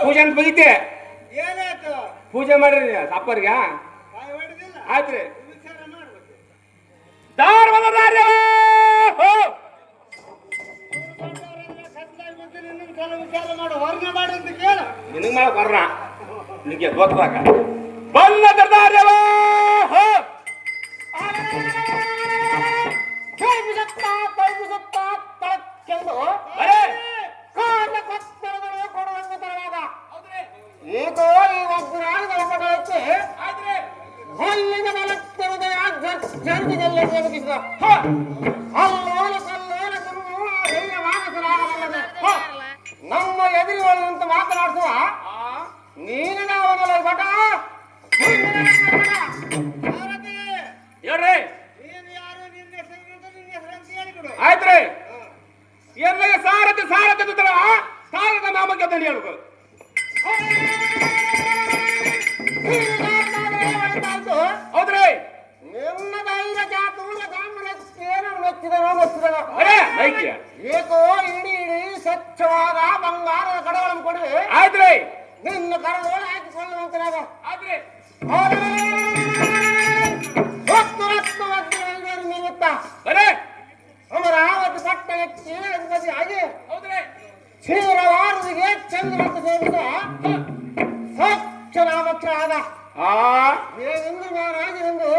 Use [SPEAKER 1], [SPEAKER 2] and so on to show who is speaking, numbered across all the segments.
[SPEAKER 1] ಪೂಜೆ ಅಂತ ಬಗೀತಿ ಪೂಜೆ ಮಾಡ್ರಿ ಅಪ್ಪರ್ಗ ಆಯ್ತ್ರಿ ನಿನಗ್ ಮಾಡಕ್ ಬರ್ರ ನಿನಗೆ ಗೊತ್ತಾಗ ಬಲ್ಲ ದರ್ದಾರ್ಯವ ನಮ್ಮ ಎದುರುಗಳಿಂತ ಮಾತನಾಡಿಸುವ ನೀನು ನಾವಲ್ಲ ಬಟ ಹೇಳ್ರಿ ಆಯ್ತ್ರಿ ಎಲ್ಲ ಸಾರಥಿ ಸಾರಥಿ ಸಾರದ ನಾಮಕ್ಕೆ ಅಂತ ಹೇಳ್ಬೇಕು ಹೌದ್ರಿ ನಿಮ್ಮ ಧೈರ್ಯ ಏಕೋ ಇಡೀ ಸ್ವಚ್ಛವಾದ ಬಂಗಾರದ ಕಡಗಳನ್ನು ಕೊಡಿ ಆಯ್ತ್ರಿ ನಿನ್ನ ಕರದೋಳು ಹಾಕಿಕೊಳ್ಳುವಂತ ನಾವು ಆಯ್ತ್ರಿ ನಿಮಿತ್ತ ಅಮರಾವತಿ ಪಟ್ಟಣಕ್ಕೆ ಹಾಗೆ ಕ್ಷೀರವಾರದಿಗೆ ಚಂದ್ರವಂತ ಸೇರಿದ ಸ್ವಚ್ಛ ನಾಮಕ್ಷರಾದ ಏನೆಂದು ನಾನಾಗಿರೆಂದು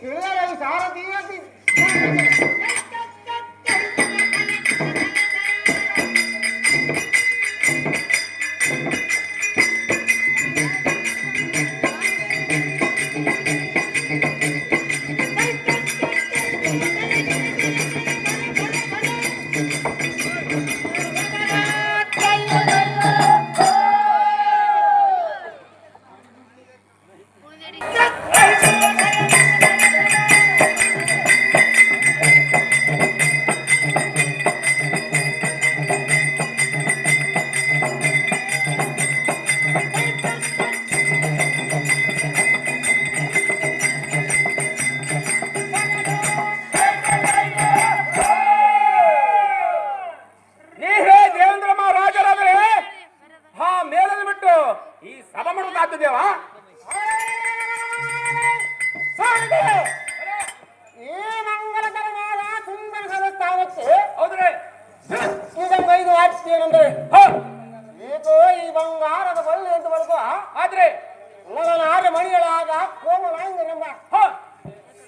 [SPEAKER 1] ತಿಳಿಯಲು ಸಾರಥಿ ಈ ಬಂಗಾರದ ಬಳ್ಳಿ ಅಂತ ಬರುತ್ತೋ ಆದ್ರೆ ನಗನಾರ ಮಣಿಗಳಾದ ಕೋಮಲಾಂಗ ನಮ್ಮ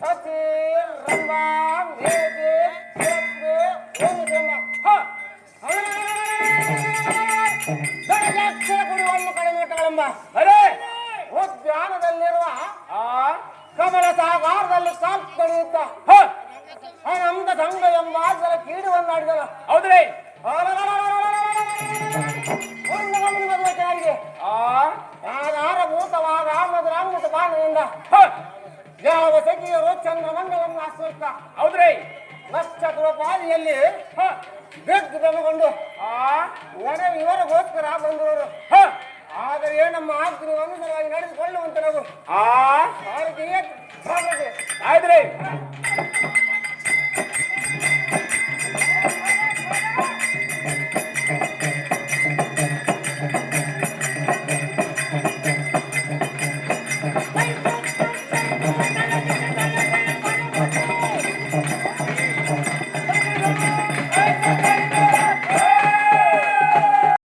[SPEAKER 1] ಸತಿ ರಂಭ ಮೇಘೆ ಕೊಡುವನ್ನು ಕಡಿಮೆಟ್ಟಗಳೆಂಬ ಉದ್ಯಾನದಲ್ಲಿರುವ ಕಮಲ ಸಾಗಾರದಲ್ಲಿ ಕಾಪ್ ಕಡಿಯುತ್ತ ಅನಂತ ಸಂಘ ಎಂಬ ಜಲ ಕೀಡುವನ್ನು ಆಡಿದಲ್ಲ ಹೌದ್ರಿ ಆಧಾರಭೂತವಾದ ಮಧುರಾಮೃತ ಬಾಣದಿಂದ ಯಾವ ಸಖಿಯರು ಚಂದ್ರಮಂಡಲವನ್ನು ಆಶ್ರಯಿಸ್ತ ಹೌದ್ರಿ ನಕ್ಷತ್ರ ಪಾದಿಯಲ್ಲಿ ಬೆನ್ನಗೊಂಡು ಇವರಿಗೋಸ್ಕರ ಬಂದವರು ಆದರೆ ನಮ್ಮ ಆಜ್ಞೆ ಅನುಸಾರವಾಗಿ ನಡೆದುಕೊಳ್ಳುವಂತ ನಾವು ಭಾರತೀಯ